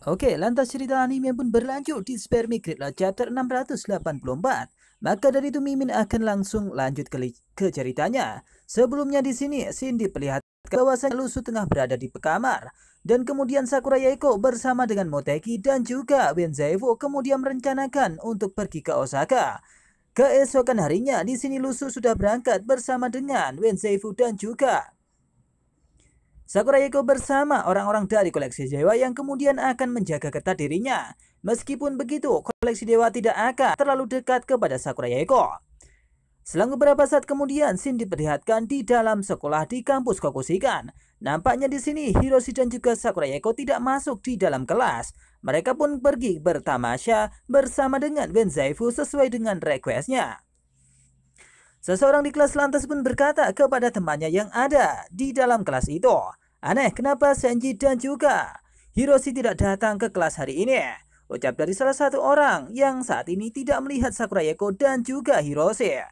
Oke, lantas cerita anime pun berlanjut di Spare Me Gridlock chapter 684. Maka dari itu Mimin akan langsung lanjut ke ceritanya. Sebelumnya di sini Shin diperlihatkan bahwasanya Lusu tengah berada di kamar. Dan kemudian Sakura Yaeko bersama dengan Moteki dan juga Wenzaifu kemudian merencanakan untuk pergi ke Osaka. Keesokan harinya di sini Lusu sudah berangkat bersama dengan Wenzaifu dan juga Sakura Yeko bersama orang-orang dari koleksi dewa yang kemudian akan menjaga ketat dirinya. Meskipun begitu, koleksi dewa tidak akan terlalu dekat kepada Sakura Yeko. Selang beberapa saat kemudian, Shin diperlihatkan di dalam sekolah di kampus Kokushikan. Nampaknya di sini Hiroshi dan juga Sakura Yeko tidak masuk di dalam kelas. Mereka pun pergi bertamasya bersama dengan Wenzaifu sesuai dengan requestnya. Seseorang di kelas lantas pun berkata kepada temannya yang ada di dalam kelas itu, "Aneh, kenapa Senji dan juga Hiroshi tidak datang ke kelas hari ini?" Ucap dari salah satu orang yang saat ini tidak melihat Sakura Yeko dan juga Hiroshi.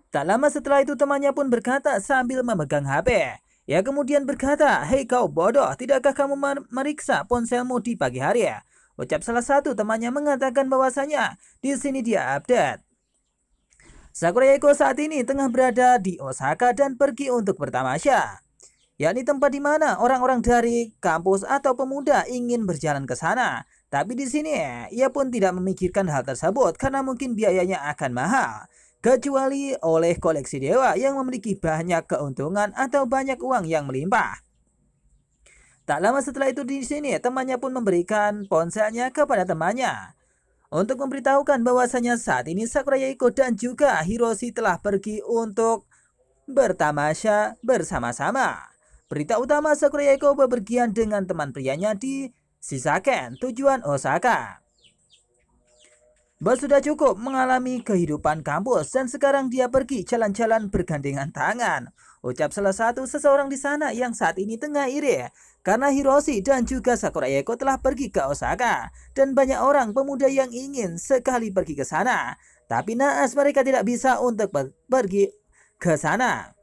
Tak lama setelah itu temannya pun berkata sambil memegang HP. Ia kemudian berkata, "Hei kau bodoh, tidakkah kamu meriksa ponselmu di pagi hari?" Ucap salah satu temannya mengatakan bahwasanya di sini dia update. Sakura Yeko saat ini tengah berada di Osaka dan pergi untuk bertamasya, yakni tempat di mana orang-orang dari kampus atau pemuda ingin berjalan ke sana. Tapi di sini ia pun tidak memikirkan hal tersebut karena mungkin biayanya akan mahal, kecuali oleh koleksi dewa yang memiliki banyak keuntungan atau banyak uang yang melimpah. Tak lama setelah itu di sini temannya pun memberikan ponselnya kepada temannya untuk memberitahukan bahwasanya saat ini Sakura Yaeko dan juga Hiroshi telah pergi untuk bertamasya bersama-sama. Berita utama, Sakura Yaeko bepergian dengan teman prianya di Shisaken, tujuan Osaka. Bos sudah cukup mengalami kehidupan kampus dan sekarang dia pergi jalan-jalan bergandengan tangan. Ucap salah satu seseorang di sana yang saat ini tengah iri karena Hiroshi dan juga Sakura Yeko telah pergi ke Osaka dan banyak orang pemuda yang ingin sekali pergi ke sana. Tapi naas mereka tidak bisa untuk pergi ke sana.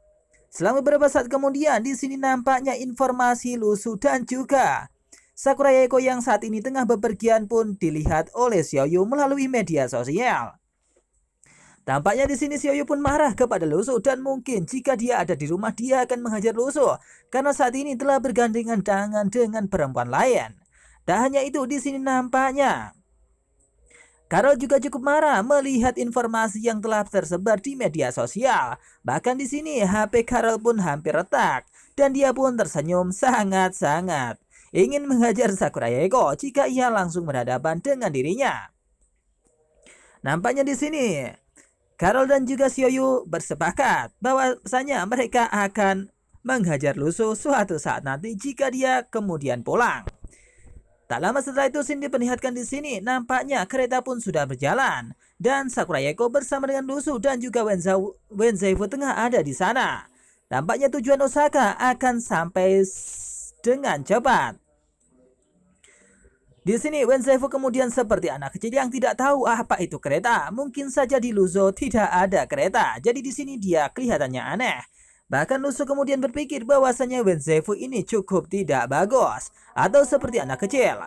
Selama beberapa saat kemudian di sini nampaknya informasi Lusu dan juga Sakura Yeko yang saat ini tengah bepergian pun dilihat oleh Xiaoyu melalui media sosial. Tampaknya di sini Xiaoyu pun marah kepada Lusu dan mungkin jika dia ada di rumah dia akan menghajar Lusu karena saat ini telah bergandengan tangan dengan perempuan lain. Tak hanya itu, di sini nampaknya Carol juga cukup marah melihat informasi yang telah tersebar di media sosial. Bahkan di sini HP Carol pun hampir retak dan dia pun tersenyum sangat-sangat ingin menghajar Sakura Yeko jika ia langsung berhadapan dengan dirinya. Nampaknya di sini Carol dan juga Xiaoyu bersepakat bahwasanya mereka akan menghajar Lusu suatu saat nanti jika dia kemudian pulang. Tak lama setelah itu Shin diperlihatkan di sini, nampaknya kereta pun sudah berjalan dan Sakura Yeko bersama dengan Lusu dan juga Wenzaifu tengah ada di sana. Nampaknya tujuan Osaka akan sampai dengan cepat. Di sini Wenzaifu kemudian seperti anak kecil yang tidak tahu apa itu kereta. Mungkin saja di Luzo tidak ada kereta. Jadi di sini dia kelihatannya aneh. Bahkan Luzo kemudian berpikir bahwasanya Wenzaifu ini cukup tidak bagus atau seperti anak kecil.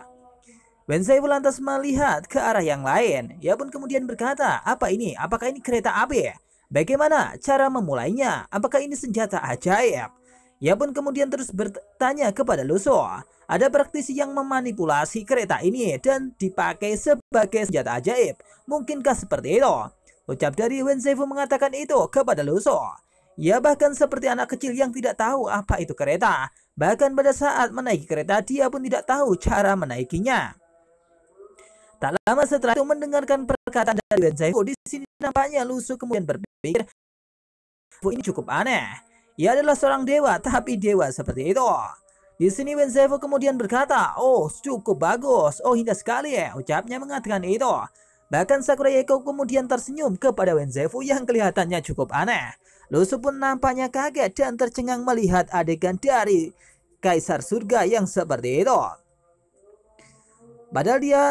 Wenzaifu lantas melihat ke arah yang lain. Ia pun kemudian berkata, "Apa ini? Apakah ini kereta api? Bagaimana cara memulainya? Apakah ini senjata ajaib?" Ia pun kemudian terus bertanya kepada Luso, ada praktisi yang memanipulasi kereta ini dan dipakai sebagai senjata ajaib. Mungkinkah seperti itu? Ucap dari Wenzaifu mengatakan itu kepada Luso. Ia bahkan seperti anak kecil yang tidak tahu apa itu kereta. Bahkan pada saat menaiki kereta dia pun tidak tahu cara menaikinya. Tak lama setelah itu mendengarkan perkataan dari Wenzaifu, di sini nampaknya Luso kemudian berpikir, ini cukup aneh. Ia adalah seorang dewa, tapi dewa seperti itu. Di sini Wenzaifu kemudian berkata, "Oh, cukup bagus. Oh, indah sekali ya." Ucapnya mengatakan itu. Bahkan Sakura Yeko kemudian tersenyum kepada Wenzaifu yang kelihatannya cukup aneh. Lusu pun nampaknya kaget dan tercengang melihat adegan dari Kaisar Surga yang seperti itu. Padahal dia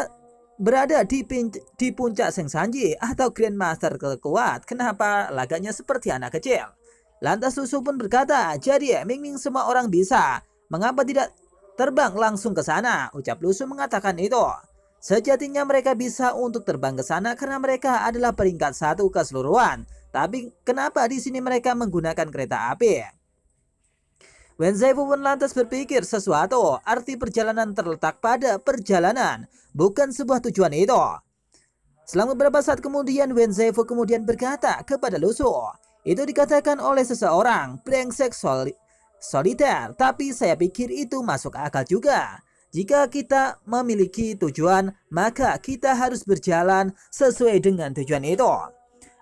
berada di puncak Sengsanji atau Grandmaster terkuat. Kenapa laganya seperti anak kecil? Lantas Susu pun berkata, "Jadi Ming Ming semua orang bisa. Mengapa tidak terbang langsung ke sana, ucap Lu Su mengatakan itu. Sejatinya mereka bisa untuk terbang ke sana karena mereka adalah peringkat 1 keseluruhan. Tapi kenapa di sini mereka menggunakan kereta api? Wen Zaifu pun lantas berpikir sesuatu, arti perjalanan terletak pada perjalanan, bukan sebuah tujuan itu. Selang beberapa saat kemudian, Wen Zaifu kemudian berkata kepada Lu Su, itu dikatakan oleh seseorang, brengsek soliter, tapi saya pikir itu masuk akal juga. Jika kita memiliki tujuan, maka kita harus berjalan sesuai dengan tujuan itu.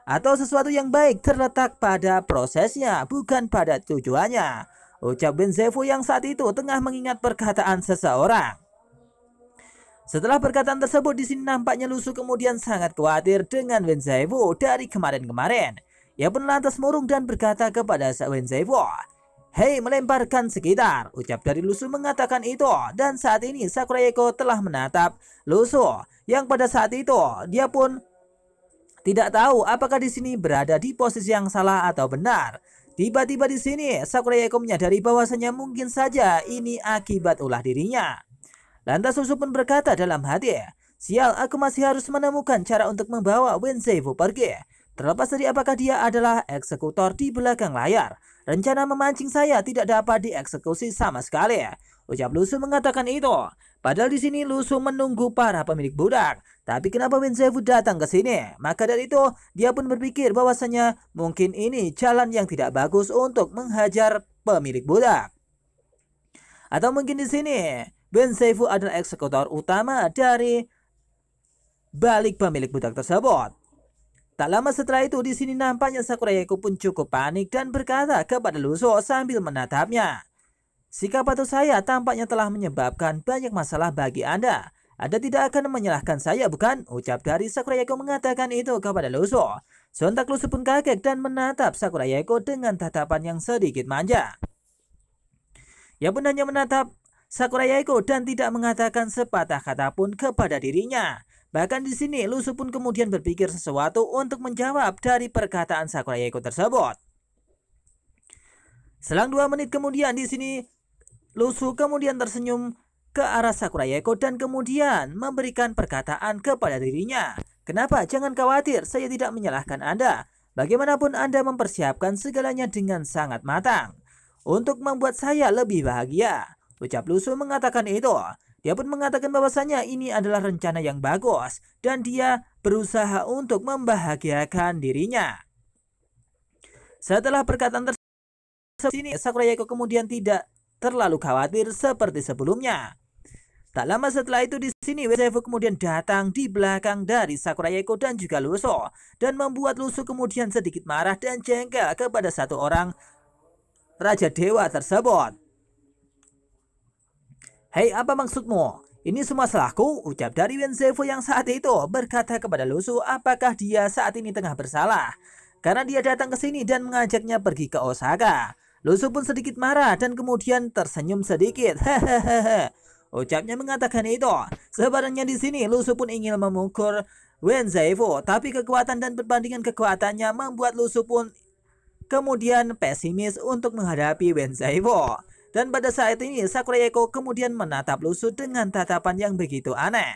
Atau sesuatu yang baik terletak pada prosesnya, bukan pada tujuannya, ucap Wen Zaifu yang saat itu tengah mengingat perkataan seseorang. Setelah perkataan tersebut, di sini nampaknya Lu Su kemudian sangat khawatir dengan Wen Zaifu dari kemarin-kemarin. Ia pun lantas murung dan berkata kepada Wen Zaifu, "Hei, melemparkan sekitar," ucap dari Lu Su mengatakan itu. Dan saat ini Sakurayeko telah menatap Lu Su yang pada saat itu dia pun tidak tahu apakah di sini berada di posisi yang salah atau benar. Tiba-tiba di sini Sakurayeko menyadari bahwasanya mungkin saja ini akibat ulah dirinya. Lantas Lu Su pun berkata dalam hati, "Sial, aku masih harus menemukan cara untuk membawa Wen Zaifu pergi. Terlepas dari apakah dia adalah eksekutor di belakang layar, rencana memancing saya tidak dapat dieksekusi sama sekali," ucap Lu Su mengatakan itu. Padahal di sini Lu Su menunggu para pemilik budak. Tapi kenapa Wen Zaifu datang ke sini? Maka dari itu dia pun berpikir bahwasanya mungkin ini jalan yang tidak bagus untuk menghajar pemilik budak. Atau mungkin di sini Wen Zaifu adalah eksekutor utama dari balik pemilik budak tersebut. Tak lama setelah itu di sini nampaknya Sakurayeko pun cukup panik dan berkata kepada Lu Su sambil menatapnya, "Sikap patuh saya tampaknya telah menyebabkan banyak masalah bagi Anda. Anda tidak akan menyalahkan saya, bukan?" ucap dari Sakurayeko mengatakan itu kepada Lu Su. Sontak Lu Su pun kaget dan menatap Sakurayeko dengan tatapan yang sedikit manja. Ia pun hanya menatap Sakurayeko dan tidak mengatakan sepatah kata pun kepada dirinya. Bahkan di sini Lu Su pun kemudian berpikir sesuatu untuk menjawab dari perkataan Sakurayeko tersebut. Selang 2 menit kemudian di sini Lu Su kemudian tersenyum ke arah Sakurayeko dan kemudian memberikan perkataan kepada dirinya. "Kenapa? Jangan khawatir, saya tidak menyalahkan Anda. Bagaimanapun Anda mempersiapkan segalanya dengan sangat matang untuk membuat saya lebih bahagia," ucap Lu Su mengatakan itu. Dia pun mengatakan bahwasanya ini adalah rencana yang bagus dan dia berusaha untuk membahagiakan dirinya. Setelah perkataan tersebut, Sakurayeko kemudian tidak terlalu khawatir seperti sebelumnya. Tak lama setelah itu di sini Wen Zaifu kemudian datang di belakang dari Sakurayeko dan juga Lu Su dan membuat Lu Su kemudian sedikit marah dan jengkel kepada satu orang Raja Dewa tersebut. "Hei, apa maksudmu? Ini semua salahku," ucap dari Wen Zaifu yang saat itu berkata kepada Lu Su apakah dia saat ini tengah bersalah karena dia datang ke sini dan mengajaknya pergi ke Osaka. Lu Su pun sedikit marah dan kemudian tersenyum sedikit. "Hehehe," ucapnya mengatakan itu. Sebenarnya di sini Lu Su pun ingin memukul Wen Zaifu, tapi kekuatan dan perbandingan kekuatannya membuat Lu Su pun kemudian pesimis untuk menghadapi Wen Zaifu. Dan pada saat ini Sakurayeko kemudian menatap Lu Su dengan tatapan yang begitu aneh.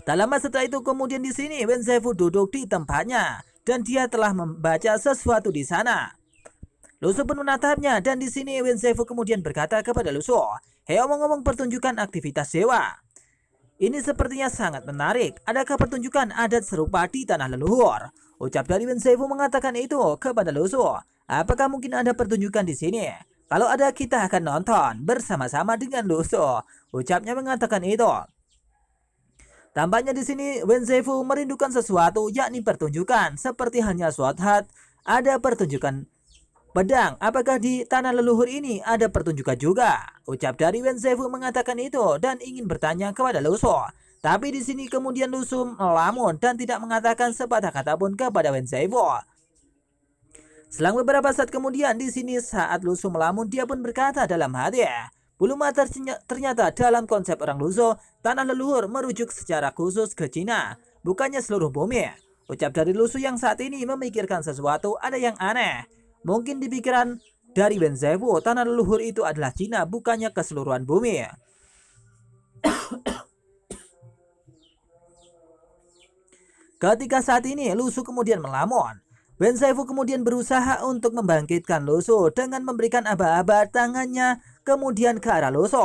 Tak lama setelah itu kemudian di sini Wen Zaifu duduk di tempatnya dan dia telah membaca sesuatu di sana. Lu Su pun menatapnya dan di sini Wen Zaifu kemudian berkata kepada Lu Su, "Hei, omong-omong pertunjukan aktivitas dewa. Ini sepertinya sangat menarik. Adakah pertunjukan adat serupa di tanah leluhur?" Ucap dari Wen Zaifu mengatakan itu kepada Lu Su. "Apakah mungkin ada pertunjukan di sini? Kalau ada kita akan nonton bersama-sama dengan Lu Su," ucapnya mengatakan itu. Tampaknya di sini Wen Zaifu merindukan sesuatu, yakni pertunjukan. Seperti halnya Sword ada pertunjukan pedang. Apakah di tanah leluhur ini ada pertunjukan juga? Ucap dari Wen Zaifu mengatakan itu dan ingin bertanya kepada Lu Su. Tapi di sini kemudian Lu Su melamun dan tidak mengatakan sepatah kata pun kepada Wen Zaifu. Selang beberapa saat kemudian di sini saat Lu Su melamun dia pun berkata dalam hati, "Bulu mata ternyata dalam konsep orang Lu Su, tanah leluhur merujuk secara khusus ke Cina, bukannya seluruh bumi." Ucap dari Lu Su yang saat ini memikirkan sesuatu ada yang aneh. Mungkin di pikiran dari Wenzefu, tanah leluhur itu adalah Cina, bukannya keseluruhan bumi. Ketika saat ini Lu Su kemudian melamun, Wenzefu kemudian berusaha untuk membangkitkan Lu Su dengan memberikan aba-aba tangannya kemudian ke arah Lu Su.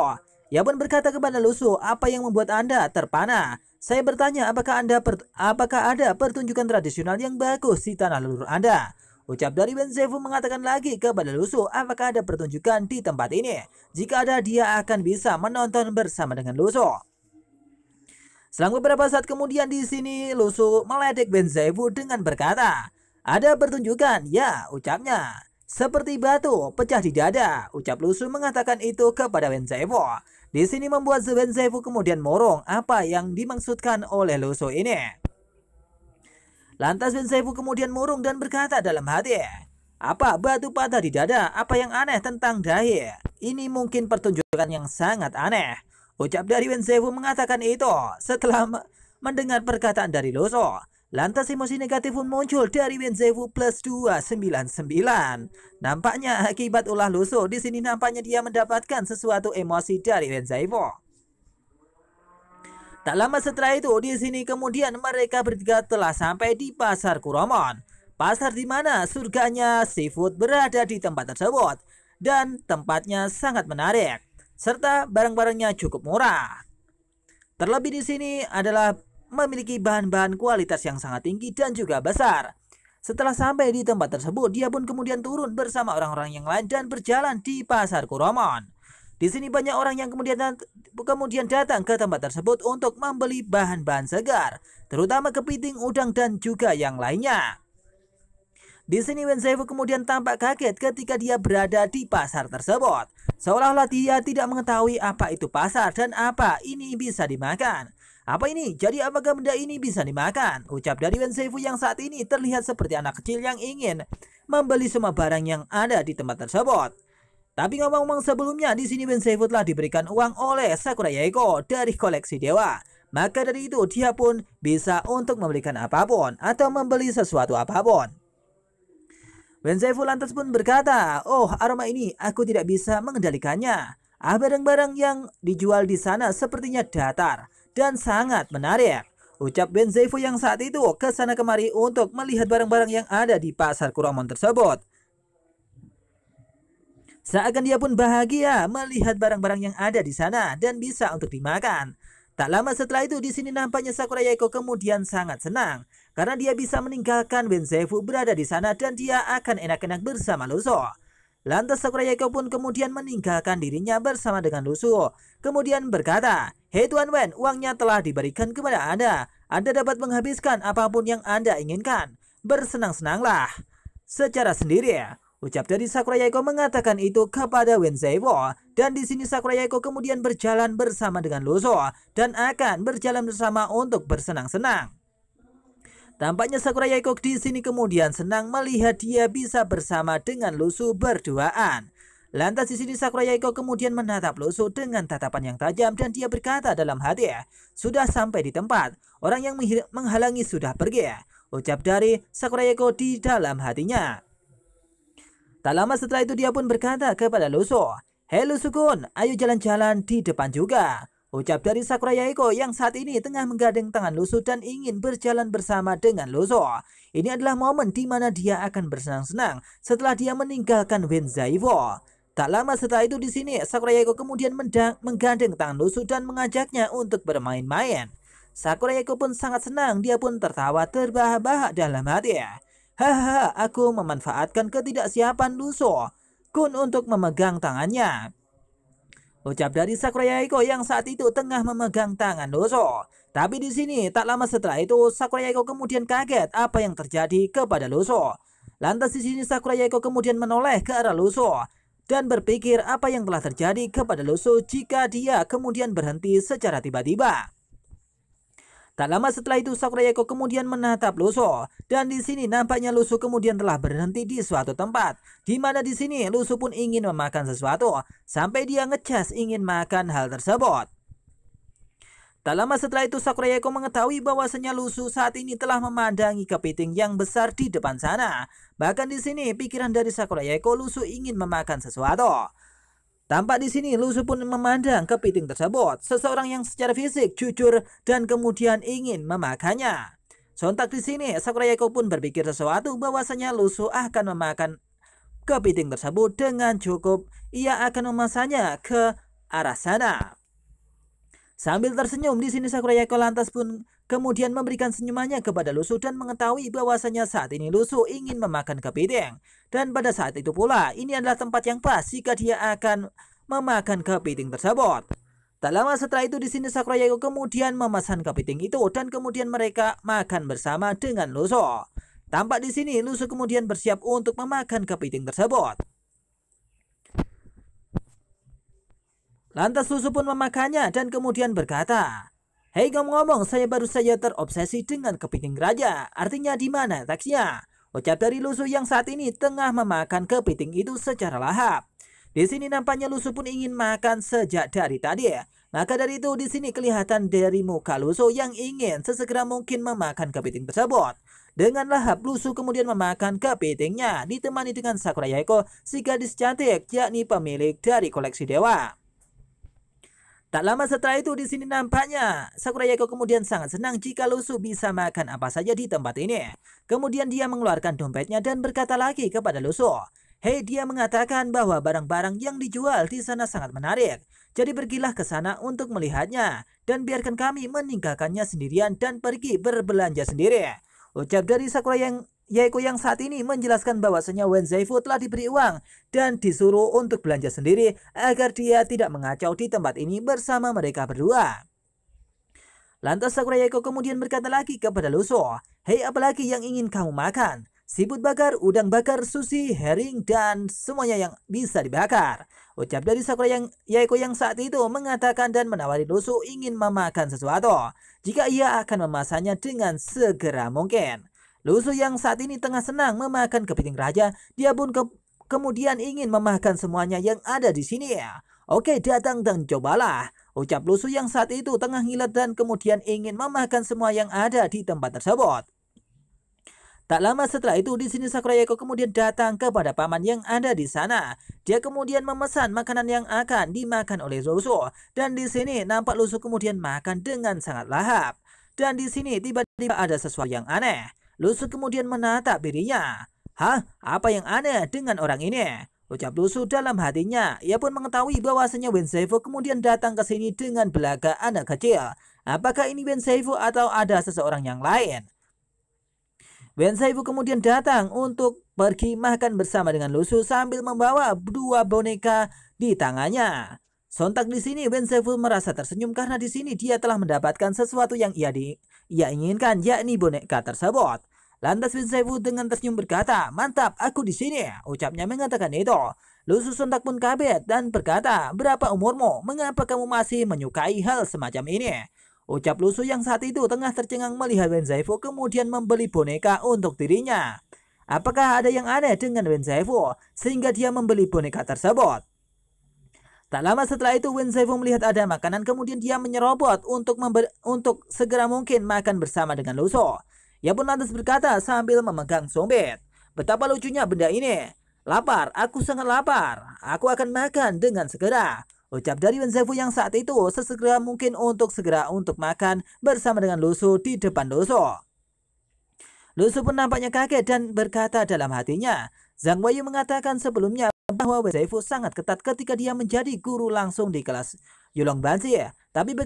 Ia pun berkata kepada Lu Su, "Apa yang membuat Anda terpana? Saya bertanya, apakah ada pertunjukan tradisional yang bagus di tanah leluhur Anda?" Ucap dari Wenzefu mengatakan lagi kepada Lu Su, apakah ada pertunjukan di tempat ini? Jika ada, dia akan bisa menonton bersama dengan Lu Su. Selang beberapa saat kemudian di sini Lu Su meledek Wenzefu dengan berkata, "Ada pertunjukan?" "Ya," ucapnya. "Seperti batu pecah di dada," ucap Lu Su mengatakan itu kepada Wenzefu. Di sini membuat Wenzefu kemudian murung apa yang dimaksudkan oleh Lu Su ini. Lantas Wenzefu kemudian murung dan berkata dalam hati, "Apa batu patah di dada? Apa yang aneh tentang dahi? Ini mungkin pertunjukan yang sangat aneh." Ucap dari Wenzefu mengatakan itu setelah mendengar perkataan dari Lu Su. Lantas emosi negatif pun muncul dari Wenzefu plus 299. Nampaknya akibat ulah Lu Su, di sini nampaknya dia mendapatkan sesuatu emosi dari Wenzefu. Tak lama setelah itu, di sini kemudian mereka bertiga telah sampai di pasar Kuromon. Pasar di mana surganya seafood berada di tempat tersebut. Dan tempatnya sangat menarik. Serta barang-barangnya cukup murah. Terlebih di sini adalah memiliki bahan-bahan kualitas yang sangat tinggi dan juga besar. Setelah sampai di tempat tersebut, dia pun kemudian turun bersama orang-orang yang lain dan berjalan di pasar Kuromon. Di sini banyak orang yang kemudian datang ke tempat tersebut untuk membeli bahan-bahan segar, terutama kepiting, udang, dan juga yang lainnya. Di sini Wenzefu kemudian tampak kaget ketika dia berada di pasar tersebut. Seolah-olah dia tidak mengetahui apa itu pasar dan apa ini bisa dimakan. "Apa ini? Jadi apakah benda ini bisa dimakan?" ucap dari Wenzefu yang saat ini terlihat seperti anak kecil yang ingin membeli semua barang yang ada di tempat tersebut. Tapi ngomong-ngomong sebelumnya, di sini Wenzefu telah diberikan uang oleh Sakuraya Eko dari koleksi dewa. Maka dari itu dia pun bisa untuk membelikan apapun atau membeli sesuatu apapun. Wenzefu lantas pun berkata, "Oh, aroma ini aku tidak bisa mengendalikannya. Barang-barang yang dijual di sana sepertinya datar dan sangat menarik." Ucap Wenzefu yang saat itu ke sana kemari untuk melihat barang-barang yang ada di pasar Kuromon tersebut. Seakan dia pun bahagia melihat barang-barang yang ada di sana dan bisa untuk dimakan. Tak lama setelah itu di sini nampaknya Sakuraya Eko kemudian sangat senang karena dia bisa meninggalkan Wenzefu berada di sana dan dia akan enak-enak bersama Lu Su. Lantas Sakuraya Eko pun kemudian meninggalkan dirinya bersama dengan Lu Su. Kemudian berkata, "Hei Tuan Wen, uangnya telah diberikan kepada Anda. Anda dapat menghabiskan apapun yang Anda inginkan. Bersenang-senanglah secara sendiri." Ucap dari Sakuraya Eko mengatakan itu kepada Wenzefu. Dan di sini Sakuraya Eko kemudian berjalan bersama dengan Lu Su dan akan berjalan bersama untuk bersenang-senang. Tampaknya Sakuraya Eko di sini kemudian senang melihat dia bisa bersama dengan Lu Su berduaan. Lantas di sini Sakuraya Eko kemudian menatap Lu Su dengan tatapan yang tajam dan dia berkata dalam hati, "Sudah sampai di tempat, orang yang menghalangi sudah pergi." Ucap dari Sakuraya Eko di dalam hatinya. Tak lama setelah itu dia pun berkata kepada Lu Su, "Hei Lu Su-kun, ayo jalan-jalan di depan juga." Ucap dari Sakuraya Eko yang saat ini tengah menggandeng tangan Lu Su dan ingin berjalan bersama dengan Lu Su. Ini adalah momen di mana dia akan bersenang-senang setelah dia meninggalkan Wenzefu. Tak lama setelah itu di sini Sakuraya Eko kemudian menggandeng tangan Lu Su dan mengajaknya untuk bermain-main. Sakuraya Eko pun sangat senang, dia pun tertawa terbahak-bahak dalam hati. "Hahaha, aku memanfaatkan ketidaksiapan Lu Su-kun untuk memegang tangannya." Ucap dari Sakuraya Eko yang saat itu tengah memegang tangan Lu Su. Tapi di sini tak lama setelah itu Sakuraya Eko kemudian kaget apa yang terjadi kepada Lu Su. Lantas di sini Sakuraya Eko kemudian menoleh ke arah Lu Su dan berpikir apa yang telah terjadi kepada Lu Su jika dia kemudian berhenti secara tiba-tiba. Tak lama setelah itu Sakuraya Eko kemudian menatap Lu Su dan di sini nampaknya Lu Su kemudian telah berhenti di suatu tempat di mana di sini Lu Su pun ingin memakan sesuatu sampai dia ngecas ingin makan hal tersebut. Tak lama setelah itu Sakura Yaeko mengetahui bahwasanya Lusu saat ini telah memandangi kepiting yang besar di depan sana. Bahkan di sini pikiran dari Sakura Yaeko, Lusu ingin memakan sesuatu. Tampak di sini Lusu pun memandang kepiting tersebut, seseorang yang secara fisik jujur dan kemudian ingin memakannya. Sontak di sini Sakura Yaeko pun berpikir sesuatu bahwasanya Lusu akan memakan kepiting tersebut dengan cukup ia akan memasanya ke arah sana. Sambil tersenyum di sini Sakura Yaeko lantas pun kemudian memberikan senyumannya kepada Lusu dan mengetahui bahwasanya saat ini Lusu ingin memakan kepiting. Dan pada saat itu pula ini adalah tempat yang pas jika dia akan memakan kepiting tersebut. Tak lama setelah itu di sini Sakura Yaeko kemudian memesan kepiting itu dan kemudian mereka makan bersama dengan Lusu. Tampak di sini Lusu kemudian bersiap untuk memakan kepiting tersebut. Lantas Lusu pun memakannya dan kemudian berkata, "Hei, ngomong-ngomong, saya baru saja terobsesi dengan kepiting raja. Artinya di mana teksnya?" Ucap dari Lusu yang saat ini tengah memakan kepiting itu secara lahap. Di sini nampaknya Lusu pun ingin makan sejak dari tadi. Maka dari itu di sini kelihatan dari muka Lusu yang ingin sesegera mungkin memakan kepiting tersebut. Dengan lahap Lusu kemudian memakan kepitingnya ditemani dengan Sakura Yaeko si gadis cantik yakni pemilik dari koleksi dewa. Tak lama setelah itu di sini nampaknya Sakura Yaeko kemudian sangat senang jika Lusu bisa makan apa saja di tempat ini. Kemudian dia mengeluarkan dompetnya dan berkata lagi kepada Lusu, "Hei, dia mengatakan bahwa barang-barang yang dijual di sana sangat menarik. Jadi pergilah ke sana untuk melihatnya dan biarkan kami meninggalkannya sendirian dan pergi berbelanja sendiri." Ucap dari Sakura Yaeko yang saat ini menjelaskan bahwasanya Wen Zaifu telah diberi uang dan disuruh untuk belanja sendiri agar dia tidak mengacau di tempat ini bersama mereka berdua. Lantas Sakura Yaeko kemudian berkata lagi kepada Lusu, "Hei, apalagi yang ingin kamu makan? Siput bakar, udang bakar, sushi, herring, dan semuanya yang bisa dibakar." Ucap dari Sakura Yaeko yang saat itu mengatakan dan menawari Lusu ingin memakan sesuatu jika ia akan memasaknya dengan segera mungkin. Lusu yang saat ini tengah senang memakan kepiting raja, dia pun kemudian ingin memakan semuanya yang ada di sini. "Oke, datang dan cobalah," ucap Lusu yang saat itu tengah ngiler dan kemudian ingin memakan semua yang ada di tempat tersebut. Tak lama setelah itu di sini Sakura Yaeko kemudian datang kepada paman yang ada di sana. Dia kemudian memesan makanan yang akan dimakan oleh Lusu dan di sini nampak Lusu kemudian makan dengan sangat lahap. Dan di sini tiba-tiba ada sesuatu yang aneh. Lusu kemudian menatap dirinya. "Hah? Apa yang aneh dengan orang ini?" ucap Lusu dalam hatinya. Ia pun mengetahui bahwasanya Wen Zaifu kemudian datang ke sini dengan belaga anak kecil. Apakah ini Wen Zaifu atau ada seseorang yang lain? Wen Zaifu kemudian datang untuk pergi makan bersama dengan Lusu sambil membawa dua boneka di tangannya. Sontak di sini Wen Zaifu merasa tersenyum karena di sini dia telah mendapatkan sesuatu yang ia inginkan, yakni boneka tersebut. Lantas Wen Zaifu dengan tersenyum berkata, "Mantap, aku di sini." Ucapnya mengatakan itu. Lusu sontak pun kaget dan berkata, "Berapa umurmu? Mengapa kamu masih menyukai hal semacam ini?" Ucap Lusu yang saat itu tengah tercengang melihat Wen Zaifu kemudian membeli boneka untuk dirinya. Apakah ada yang aneh dengan Wen Zaifu sehingga dia membeli boneka tersebut? Tak lama setelah itu Wen Zaifu melihat ada makanan kemudian dia menyerobot untuk segera mungkin makan bersama dengan Lusu. Ia pun lantas berkata sambil memegang sumpit, "Betapa lucunya benda ini. Lapar, aku sangat lapar. Aku akan makan dengan segera." Ucap dari Wen Zaifu yang saat itu sesegera mungkin untuk makan bersama dengan Lusu di depan Lusu. Lusu pun nampaknya kaget dan berkata dalam hatinya, "Zhang Weyu mengatakan sebelumnya bahwa Wen Zaifu sangat ketat ketika dia menjadi guru langsung di kelas Yulong Banzi. Tapi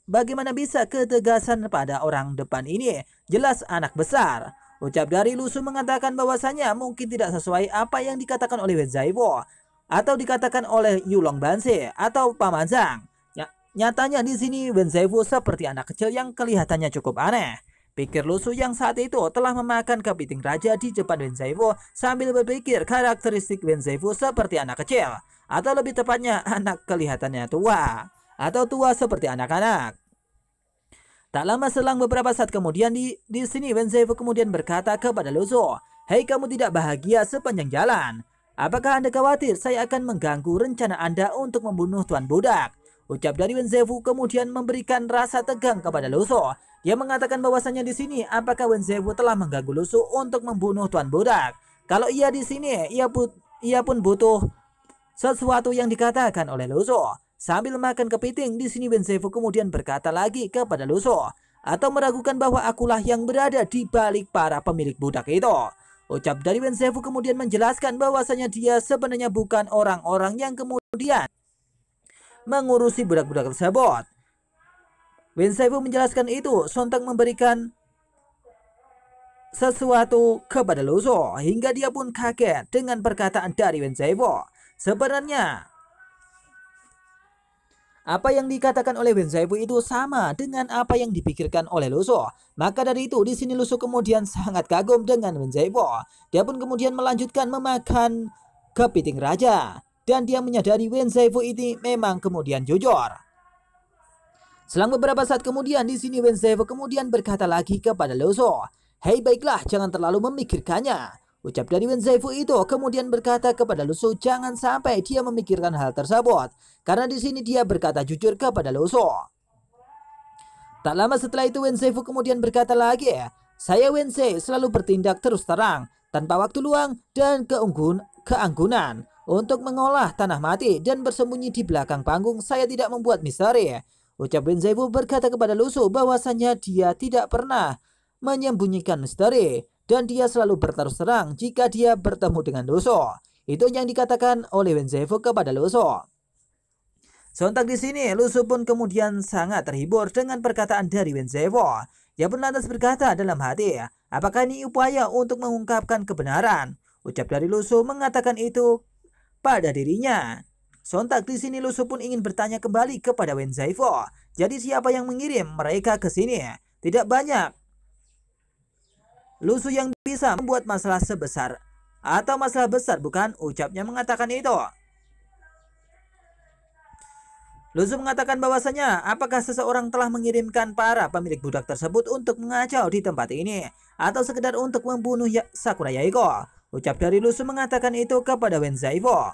bagaimana bisa ketegasan pada orang depan ini? Jelas anak besar." Ucap dari Lusu mengatakan bahwasanya mungkin tidak sesuai apa yang dikatakan oleh Wen Zaifu atau dikatakan oleh Yulong Banzi atau Paman Zhang. Nyatanya di sini Wen Zaifu seperti anak kecil yang kelihatannya cukup aneh. Pikir Lusu yang saat itu telah memakan kepiting raja di depan Wen Zaifu sambil berpikir karakteristik Wen Zaifu seperti anak kecil, atau lebih tepatnya anak kelihatannya tua, atau tua seperti anak-anak. Tak lama selang beberapa saat kemudian di sini Wen Zaifu kemudian berkata kepada Lusu, "Hei, kamu tidak bahagia sepanjang jalan. Apakah Anda khawatir saya akan mengganggu rencana Anda untuk membunuh Tuan Budak?" Ucap dari Wen Zhefu kemudian memberikan rasa tegang kepada Lu Su. Dia mengatakan bahwasanya di sini apakah Wen Zhefu telah mengganggu Lu Su untuk membunuh Tuan Budak. Kalau ia di sini, ia pun butuh sesuatu yang dikatakan oleh Lu Su. Sambil makan kepiting, di sini Wen Zhefu kemudian berkata lagi kepada Lu Su, atau meragukan bahwa akulah yang berada di balik para pemilik budak itu. Ucap dari Wen Zhefu kemudian menjelaskan bahwasanya dia sebenarnya bukan orang-orang yang kemudian mengurusi budak-budak tersebut. Wen Zhefu menjelaskan itu, sontak memberikan sesuatu kepada Lu Su hingga dia pun kaget dengan perkataan dari Wen Zhefu. Sebenarnya apa yang dikatakan oleh Wen Zhefu itu sama dengan apa yang dipikirkan oleh Lu Su. Maka dari itu di sini Lu Su kemudian sangat kagum dengan Wen Zhefu. Dia pun kemudian melanjutkan memakan kepiting raja dan dia menyadari Wen Zhefu ini memang kemudian jujur. Selang beberapa saat kemudian di sini Wen Zhefu kemudian berkata lagi kepada Lu Su, "Hei, baiklah, jangan terlalu memikirkannya." Ucap dari Wen Zhefu itu kemudian berkata kepada Lu Su jangan sampai dia memikirkan hal tersebut, karena di sini dia berkata jujur kepada Lu Su. Tak lama setelah itu Wen Zhefu kemudian berkata lagi, "Saya Wen Zhe selalu bertindak terus terang, tanpa waktu luang dan keanggunan untuk mengolah tanah mati dan bersembunyi di belakang panggung. Saya tidak membuat misteri." Ucap Wen Zhefu berkata kepada Lu Su bahwasanya dia tidak pernah menyembunyikan misteri dan dia selalu berterus terang jika dia bertemu dengan Lu Su. Itu yang dikatakan oleh Wen Zhefu kepada Lu Su. Sontak di sini Lu Su pun kemudian sangat terhibur dengan perkataan dari Wen Zhefu. Dia pun lantas berkata dalam hati, apakah ini upaya untuk mengungkapkan kebenaran? Ucap dari Lu Su mengatakan itu pada dirinya. Sontak di sini Lu Su pun ingin bertanya kembali kepada Wen Zhefu. Jadi siapa yang mengirim mereka ke sini? Tidak banyak Lu Su yang bisa membuat masalah sebesar atau masalah besar, bukan? Ucapnya mengatakan itu. Lu Su mengatakan bahwasanya apakah seseorang telah mengirimkan para pemilik budak tersebut untuk mengacau di tempat ini atau sekedar untuk membunuh Sakura Yaiko. Ucap dari Lu Su mengatakan itu kepada Wen Zhefu.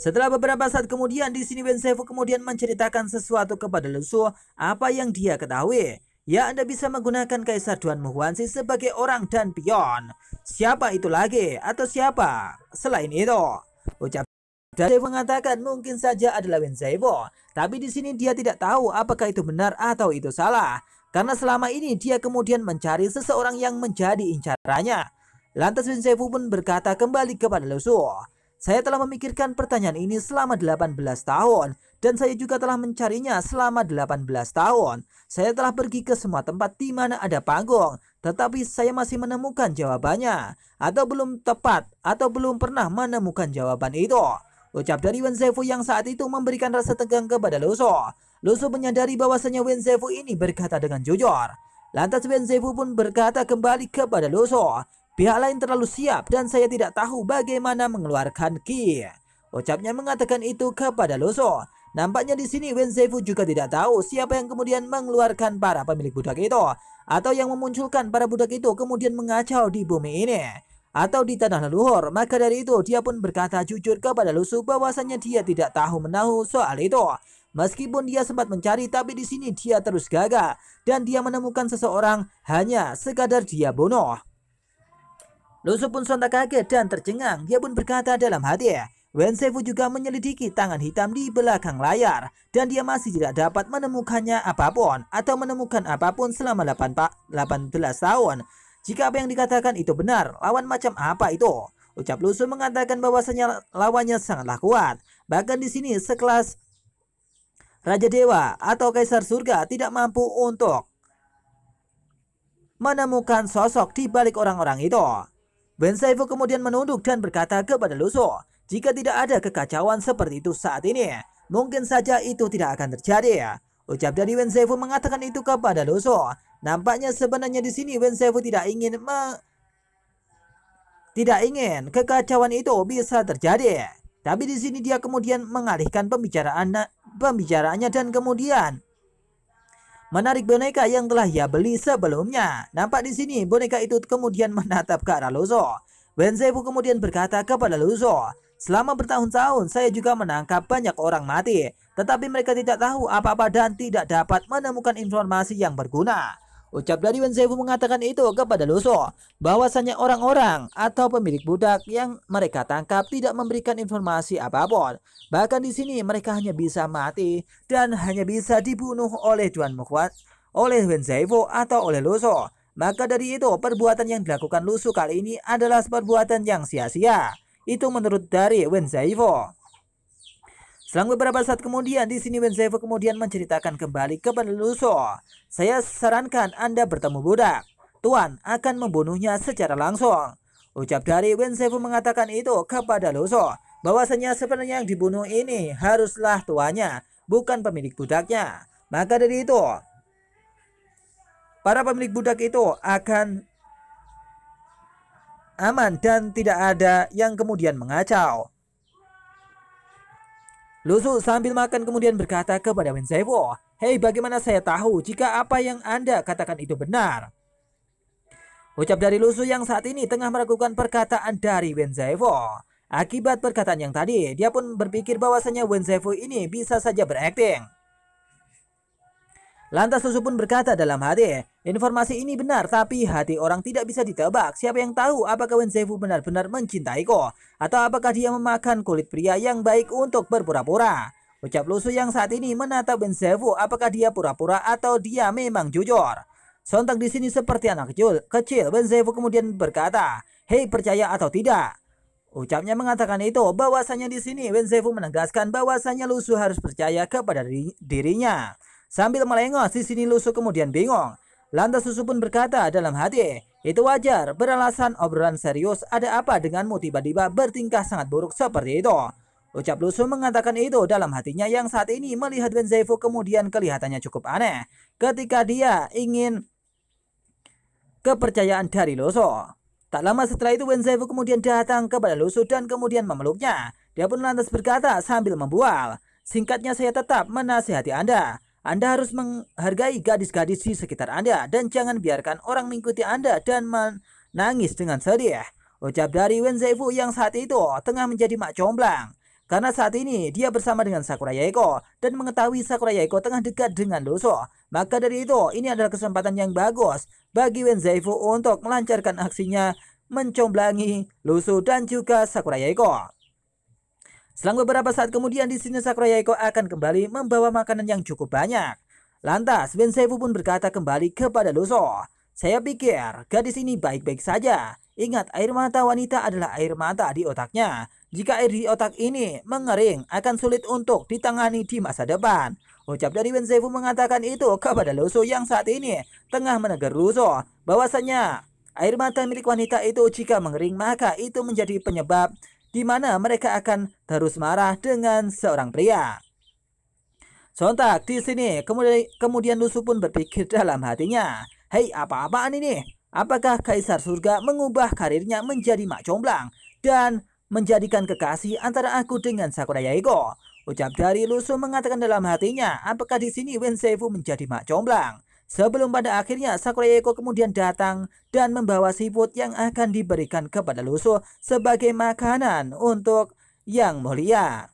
Setelah beberapa saat kemudian di sini Wen Zhefu kemudian menceritakan sesuatu kepada Lu Su apa yang dia ketahui. Ya, Anda bisa menggunakan Kaisar Duan Muhuanzi sebagai orang dan pion. Siapa itu lagi atau siapa selain itu? Ucap dari mengatakan mungkin saja adalah Wen Zhefu, tapi di sini dia tidak tahu apakah itu benar atau itu salah, karena selama ini dia kemudian mencari seseorang yang menjadi incarannya. Lantas Wen Zhefu pun berkata kembali kepada Lu Su, "Saya telah memikirkan pertanyaan ini selama 18 tahun dan saya juga telah mencarinya selama 18 tahun. Saya telah pergi ke semua tempat di mana ada panggung, tetapi saya masih menemukan jawabannya, atau belum tepat, atau belum pernah menemukan jawaban itu." Ucap dari Wen Zhefu yang saat itu memberikan rasa tegang kepada Lu Su. Lu Su menyadari bahwasanya Wen Zhefu ini berkata dengan jujur. Lantas Wen Zhefu pun berkata kembali kepada Lu Su, "Pihak lain terlalu siap dan saya tidak tahu bagaimana mengeluarkan ki." Ucapnya mengatakan itu kepada Lu Su. Nampaknya di sini Wen Zhefu juga tidak tahu siapa yang kemudian mengeluarkan para pemilik budak itu, atau yang memunculkan para budak itu kemudian mengacau di bumi ini atau di tanah leluhur. Maka dari itu dia pun berkata jujur kepada Lu Su bahwasanya dia tidak tahu menahu soal itu. Meskipun dia sempat mencari, tapi di sini dia terus gagal dan dia menemukan seseorang hanya sekadar dia bunuh. Lu Su pun sontak kaget dan tercengang. Dia pun berkata dalam hati, Wen Zhefu juga menyelidiki tangan hitam di belakang layar dan dia masih tidak dapat menemukannya apapun atau menemukan apapun selama 18 tahun. Jika apa yang dikatakan itu benar, lawan macam apa itu? Ucap Lu Su mengatakan bahwasanya lawannya sangatlah kuat. Bahkan di sini sekelas Raja Dewa atau Kaisar Surga tidak mampu untuk menemukan sosok di balik orang-orang itu. Wen Zhefu kemudian menunduk dan berkata kepada Lu Su, jika tidak ada kekacauan seperti itu saat ini, mungkin saja itu tidak akan terjadi. Ucap dari Wen Zhefu mengatakan itu kepada Lu Su. Nampaknya sebenarnya di sini Wen Zhefu tidak ingin kekacauan itu bisa terjadi. Tapi di sini dia kemudian mengalihkan pembicaraannya dan kemudian menarik boneka yang telah ia beli sebelumnya. Nampak di sini boneka itu kemudian menatap ke arah Lu Su. Wen Zaifu kemudian berkata kepada Lu Su, selama bertahun-tahun saya juga menangkap banyak orang mati, tetapi mereka tidak tahu apa-apa dan tidak dapat menemukan informasi yang berguna. Ucap dari Wen Zaifu mengatakan itu kepada Lu Su, bahwasanya orang-orang atau pemilik budak yang mereka tangkap tidak memberikan informasi apapun. Bahkan di sini mereka hanya bisa mati dan hanya bisa dibunuh oleh Tuan Mukhwat, oleh Wen Zaifu atau oleh Lu Su. Maka dari itu perbuatan yang dilakukan Lu Su kali ini adalah perbuatan yang sia-sia. Itu menurut dari Wen Zaifu. Selang beberapa saat kemudian, di sini Wen Zaifu kemudian menceritakan kembali kepada Lu Su, saya sarankan Anda bertemu budak. Tuan akan membunuhnya secara langsung. Ucap dari Wen Zaifu mengatakan itu kepada Lu Su, bahwasanya sebenarnya yang dibunuh ini haruslah tuannya, bukan pemilik budaknya. Maka dari itu, para pemilik budak itu akan aman dan tidak ada yang kemudian mengacau. Lu Su sambil makan kemudian berkata kepada Wen Zaifu, hei, bagaimana saya tahu jika apa yang Anda katakan itu benar? Ucap dari Lu Su yang saat ini tengah meragukan perkataan dari Wen Zaifu. Akibat perkataan yang tadi, dia pun berpikir bahwasanya Wen Zaifu ini bisa saja berakting. Lantas Lu Su pun berkata dalam hati, informasi ini benar tapi hati orang tidak bisa ditebak. Siapa yang tahu apakah Wen Zaifu benar-benar mencintaiku atau apakah dia memakan kulit pria yang baik untuk berpura-pura. Ucap Lu Su yang saat ini menatap Wen Zaifu, apakah dia pura-pura atau dia memang jujur. Sontak di sini seperti anak kecil, Wen Zaifu kemudian berkata, hei, percaya atau tidak? Ucapnya mengatakan itu bahwasanya di sini Wen Zaifu menegaskan bahwasanya Lu Su harus percaya kepada dirinya. Sambil melengos di sini Lu Su kemudian bingung. Lantas Lu Su pun berkata dalam hati, itu wajar, beralasan obrolan serius, ada apa denganmu tiba-tiba bertingkah sangat buruk seperti itu? Ucap Lu Su mengatakan itu dalam hatinya yang saat ini melihat Wen Zaifu kemudian kelihatannya cukup aneh ketika dia ingin kepercayaan dari Lu Su. Tak lama setelah itu Wen Zaifu kemudian datang kepada Lu Su dan kemudian memeluknya. Dia pun lantas berkata sambil membual, singkatnya saya tetap menasihati Anda. Anda harus menghargai gadis-gadis di sekitar Anda dan jangan biarkan orang mengikuti Anda dan menangis dengan sedih. Ucap dari Wen Zaifu yang saat itu tengah menjadi mak comblang. Karena saat ini dia bersama dengan Sakura Yaeko dan mengetahui Sakura Yaeko tengah dekat dengan Lu Su. Maka dari itu ini adalah kesempatan yang bagus bagi Wen Zaifu untuk melancarkan aksinya mencomblangi Lu Su dan juga Sakura Yaeko. Selang beberapa saat kemudian di sini Sakura Yaeko akan kembali membawa makanan yang cukup banyak. Lantas Wen Zaifu pun berkata kembali kepada Lu Su, saya pikir gadis ini baik-baik saja. Ingat, air mata wanita adalah air mata di otaknya. Jika air di otak ini mengering akan sulit untuk ditangani di masa depan. Ucap dari Wen Zaifu mengatakan itu kepada Lu Su yang saat ini tengah menegur Lu Su bahwasanya air mata milik wanita itu jika mengering maka itu menjadi penyebab di mana mereka akan terus marah dengan seorang pria. Sontak di sini kemudian Lu Su pun berpikir dalam hatinya, hei, apa-apaan ini? Apakah Kaisar Surga mengubah karirnya menjadi mak comblang dan menjadikan kekasih antara aku dengan Sakura Yaeko? Ucap dari Lu Su mengatakan dalam hatinya, apakah di sini Wen Zaifu menjadi mak comblang? Sebelum pada akhirnya Sakura Yaeko kemudian datang dan membawa seafood yang akan diberikan kepada Lu Su sebagai makanan untuk yang mulia.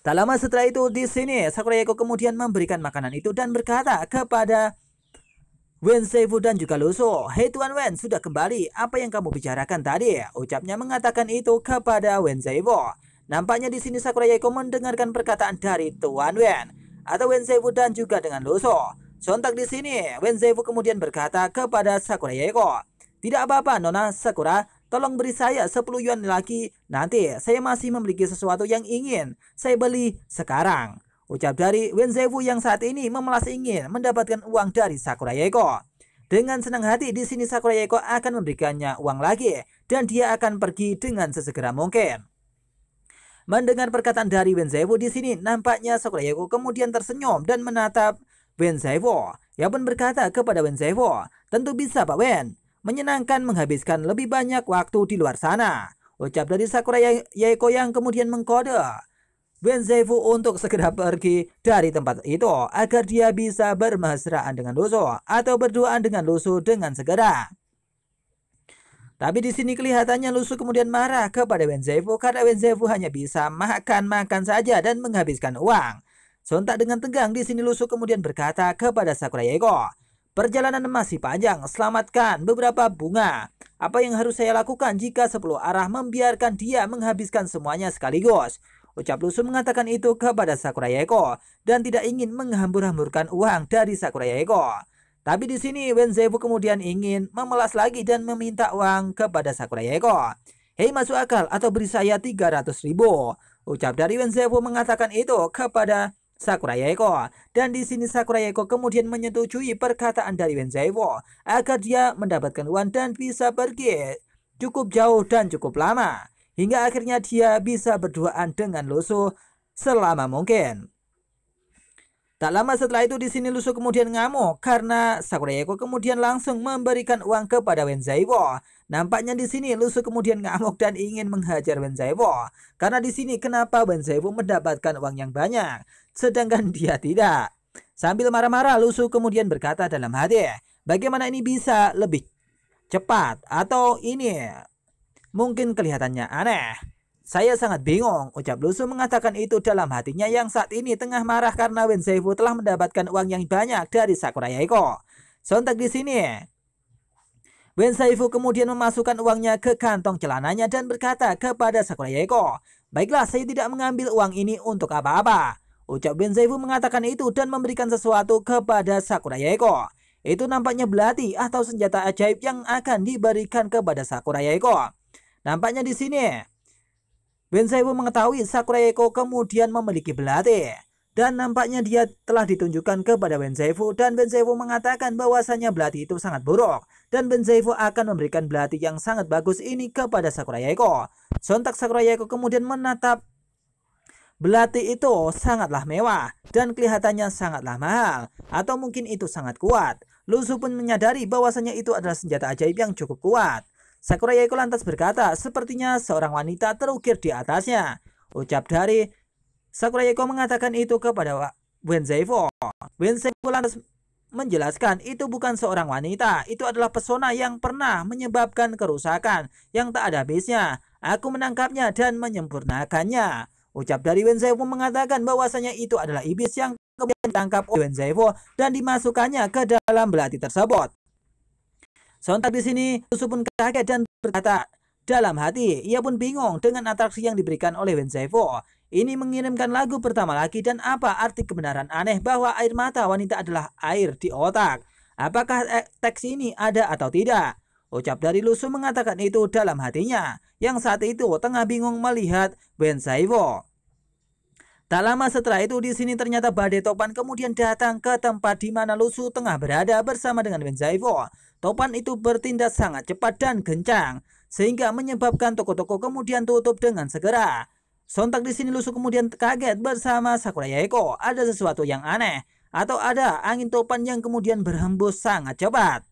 Tak lama setelah itu di sini Sakura Yaeko kemudian memberikan makanan itu dan berkata kepada Wen Zaifu dan juga Lu Su, hei Tuan Wen, sudah kembali, apa yang kamu bicarakan tadi? Ucapnya mengatakan itu kepada Wen Zaifu. Nampaknya di sini Sakura Yaeko mendengarkan perkataan dari Tuan Wen atau Wen Zaifu dan juga dengan Lu Su. Sontak di sini, Wen Zaifu kemudian berkata kepada Sakura Yaeko, tidak apa-apa Nona Sakura, tolong beri saya 10 yuan lagi, nanti saya masih memiliki sesuatu yang ingin saya beli sekarang. Ucap dari Wen Zaifu yang saat ini memelas ingin mendapatkan uang dari Sakura Yaeko. Dengan senang hati di sini Sakura Yaeko akan memberikannya uang lagi dan dia akan pergi dengan sesegera mungkin. Mendengar perkataan dari Wen Zaifu di sini, nampaknya Sakura Yaeko kemudian tersenyum dan menatap Wen Zaifu. Ia pun berkata kepada Wen Zaifu, tentu bisa Pak Wen, menyenangkan menghabiskan lebih banyak waktu di luar sana. Ucap dari Sakura Yaeko yang kemudian mengkode Wen Zaifu untuk segera pergi dari tempat itu agar dia bisa bermesraan dengan Lu Su atau berduaan dengan Lu Su dengan segera. Tapi di sini kelihatannya Lusu kemudian marah kepada Wenzhou karena Wenzhou hanya bisa makan-makan saja dan menghabiskan uang. Sontak dengan tegang di sini Lusu kemudian berkata kepada Sakura Yaeko, "Perjalanan masih panjang, selamatkan beberapa bunga. Apa yang harus saya lakukan jika 10 arah membiarkan dia menghabiskan semuanya sekaligus?" Ucap Lusu mengatakan itu kepada Sakura Yaeko dan tidak ingin menghambur-hamburkan uang dari Sakura Yaeko. Tapi di sini Wenzhou kemudian ingin memelas lagi dan meminta uang kepada Sakura Yaeko. "Hei, masuk akal atau beri saya 300.000. Ucap dari Wenzhou mengatakan itu kepada Sakura Yaeko. Dan di sini Sakura Yaeko kemudian menyetujui perkataan dari Wenzhou agar dia mendapatkan uang dan bisa pergi cukup jauh dan cukup lama. Hingga akhirnya dia bisa berduaan dengan Lusu selama mungkin. Tak lama setelah itu di sini Lusu kemudian ngamuk karena Sakura Yaeko kemudian langsung memberikan uang kepada Wenzhou. Nampaknya di sini Lusu kemudian ngamuk dan ingin menghajar Wenzhou karena di sini kenapa Wenzhou mendapatkan uang yang banyak sedangkan dia tidak. Sambil marah-marah Lusu kemudian berkata dalam hati, "Bagaimana ini bisa lebih cepat atau ini mungkin kelihatannya aneh? Saya sangat bingung." Ucap Lusu mengatakan itu dalam hatinya yang saat ini tengah marah karena Wenzhou telah mendapatkan uang yang banyak dari Sakura Yaeko. Sontak di sini Wenzhou kemudian memasukkan uangnya ke kantong celananya dan berkata kepada Sakura Yaeko, "Baiklah, saya tidak mengambil uang ini untuk apa-apa." Ucap Wenzhou mengatakan itu dan memberikan sesuatu kepada Sakura Yaeko. Itu nampaknya belati atau senjata ajaib yang akan diberikan kepada Sakura Yaeko. Nampaknya di sini Wenzhou mengetahui Sakura Yaeko kemudian memiliki belati. Dan nampaknya dia telah ditunjukkan kepada Wenzhou dan Wenzhou mengatakan bahwasanya belati itu sangat buruk. Dan Wenzhou akan memberikan belati yang sangat bagus ini kepada Sakura Yaeko. Sontak Sakura Yaeko kemudian menatap belati itu sangatlah mewah dan kelihatannya sangatlah mahal. Atau mungkin itu sangat kuat. Lusu pun menyadari bahwasanya itu adalah senjata ajaib yang cukup kuat. Sakura Yaeko lantas berkata, "Sepertinya seorang wanita terukir di atasnya." Ucap dari Sakura Yaeko mengatakan itu kepada Wenzhou. Wenzhou lantas menjelaskan itu bukan seorang wanita, itu adalah pesona yang pernah menyebabkan kerusakan yang tak ada habisnya. Aku menangkapnya dan menyempurnakannya. Ucap dari Wenzhou mengatakan bahwasanya itu adalah iblis yang kemudian ditangkap oleh Wenzhou dan dimasukkannya ke dalam belati tersebut. Sontak di sini Lusu pun kaget dan berkata dalam hati, ia pun bingung dengan atraksi yang diberikan oleh Wenzhou. Ini mengirimkan lagu pertama lagi dan apa arti kebenaran aneh bahwa air mata wanita adalah air di otak? Apakah teks ini ada atau tidak? Ucap dari Lusu mengatakan itu dalam hatinya yang saat itu tengah bingung melihat Wenzhou. Tak lama setelah itu di sini ternyata badai topan kemudian datang ke tempat di mana Lusu tengah berada bersama dengan Wenzhou. Topan itu bertindak sangat cepat dan kencang sehingga menyebabkan toko-toko kemudian tutup dengan segera. Sontak di sini Lusu kemudian kaget bersama Sakura Yaeko. Ada sesuatu yang aneh atau ada angin topan yang kemudian berhembus sangat cepat.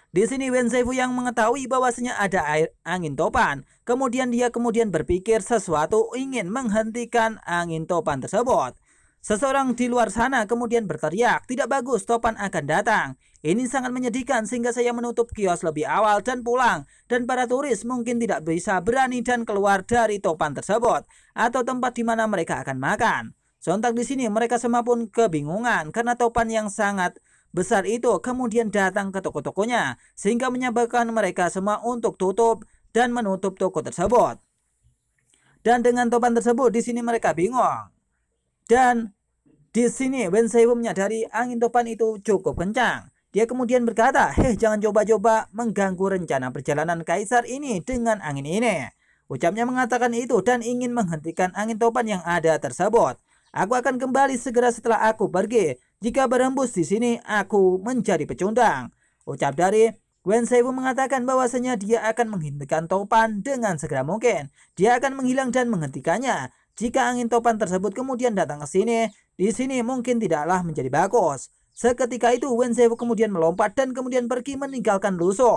Di sini Wenzhou yang mengetahui bahwasanya ada angin topan. Kemudian dia berpikir sesuatu ingin menghentikan angin topan tersebut. Seseorang di luar sana kemudian berteriak, "Tidak bagus, topan akan datang. Ini sangat menyedihkan sehingga saya menutup kios lebih awal dan pulang. Dan para turis mungkin tidak bisa berani dan keluar dari topan tersebut atau tempat di mana mereka akan makan." Sontak di sini mereka semua pun kebingungan karena topan yang sangat besar itu kemudian datang ke toko-tokonya sehingga menyebabkan mereka semua untuk tutup dan menutup toko tersebut. Dan dengan topan tersebut di sini mereka bingung. Dan di sini Wenzhou menyadari angin topan itu cukup kencang. Dia kemudian berkata, "Hei, jangan coba-coba mengganggu rencana perjalanan kaisar ini dengan angin ini." Ucapnya mengatakan itu dan ingin menghentikan angin topan yang ada tersebut. "Aku akan kembali segera setelah aku pergi. Jika berhembus di sini, aku menjadi pecundang." Ucap dari Wenzhou mengatakan bahwasanya dia akan menghentikan topan dengan segera mungkin. Dia akan menghilang dan menghentikannya. Jika angin topan tersebut kemudian datang ke sini, di sini mungkin tidaklah menjadi bagus. Seketika itu Wenzhou kemudian melompat dan kemudian pergi meninggalkan Lusu.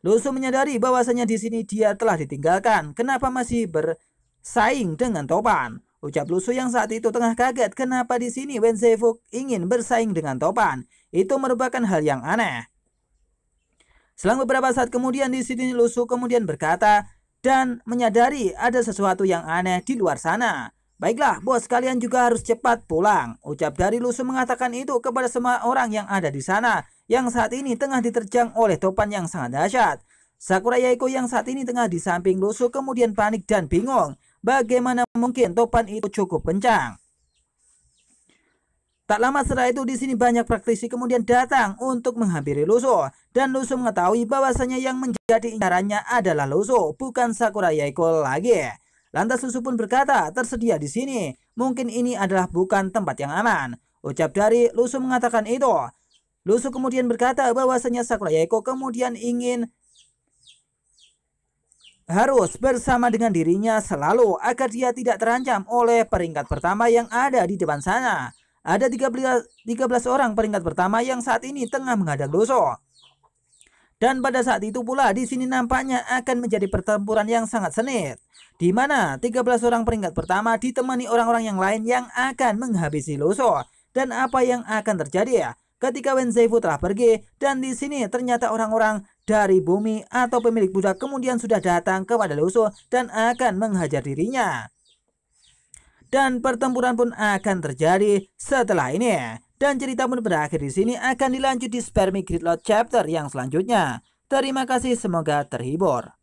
Lusu menyadari bahwasanya di sini dia telah ditinggalkan. Kenapa masih bersaing dengan topan? Ucap Lusu yang saat itu tengah kaget kenapa di sini Wenzhou ingin bersaing dengan topan. Itu merupakan hal yang aneh. Selang beberapa saat kemudian di sini Lusu kemudian berkata dan menyadari ada sesuatu yang aneh di luar sana. Baiklah, bos, kalian juga harus cepat pulang. Ucap dari Lusu mengatakan itu kepada semua orang yang ada di sana, yang saat ini tengah diterjang oleh topan yang sangat dahsyat. Sakura Yaiko yang saat ini tengah di samping Lusu kemudian panik dan bingung. Bagaimana mungkin topan itu cukup kencang? Tak lama setelah itu di sini banyak praktisi kemudian datang untuk menghampiri Lusu, dan Lusu mengetahui bahwasanya yang menjadi incarannya adalah Lusu, bukan Sakura Yaiko lagi. Lantas Lusu pun berkata, tersedia di sini. Mungkin ini adalah bukan tempat yang aman. Ucap dari Lusu mengatakan itu. Lusu kemudian berkata bahwasanya Sakura Yaiko kemudian ingin harus bersama dengan dirinya selalu agar dia tidak terancam oleh peringkat pertama yang ada di depan sana. Ada 13 orang peringkat pertama yang saat ini tengah menghadang Lusu. Dan pada saat itu pula di sini nampaknya akan menjadi pertempuran yang sangat sengit, di mana 13 orang peringkat pertama ditemani orang-orang yang lain yang akan menghabisi Lusu. Dan apa yang akan terjadi ya ketika Wenzeifu telah pergi, dan di sini ternyata orang-orang dari bumi atau pemilik budak kemudian sudah datang kepada Lusu dan akan menghajar dirinya. Dan pertempuran pun akan terjadi setelah ini. Dan cerita pun berakhir di sini, akan dilanjut di Spermie Gridlock chapter yang selanjutnya. Terima kasih, semoga terhibur.